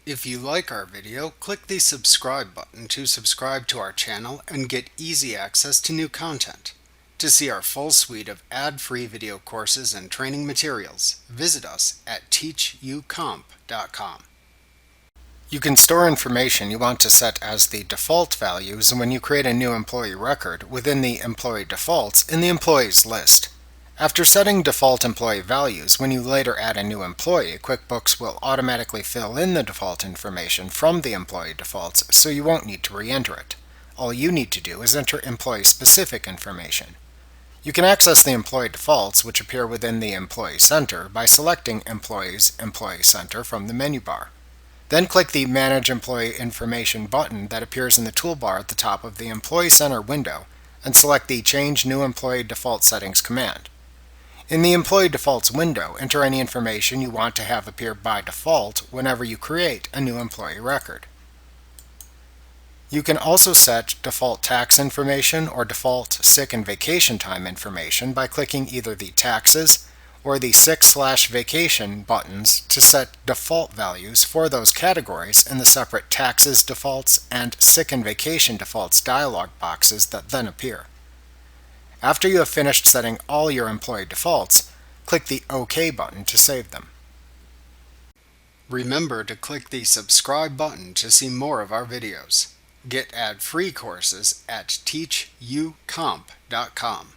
If you like our video, click the subscribe button to subscribe to our channel and get easy access to new content. To see our full suite of ad-free video courses and training materials, visit us at teachucomp.com. You can store information you want to set as the default values when you create a new employee record within the employee defaults in the employees list. After setting default employee values, when you later add a new employee, QuickBooks will automatically fill in the default information from the employee defaults, so you won't need to re-enter it. All you need to do is enter employee-specific information. You can access the employee defaults, which appear within the Employee Center, by selecting Employees Employee Center from the menu bar. Then click the Manage Employee Information button that appears in the toolbar at the top of the Employee Center window and select the Change New Employee Default Settings command. In the Employee Defaults window, enter any information you want to have appear by default whenever you create a new employee record. You can also set default tax information or default sick and vacation time information by clicking either the Taxes or the Sick/Vacation buttons to set default values for those categories in the separate Taxes Defaults and Sick and Vacation Defaults dialog boxes that then appear. After you have finished setting all your employee defaults, click the OK button to save them. Remember to click the subscribe button to see more of our videos. Get ad-free courses at teachucomp.com.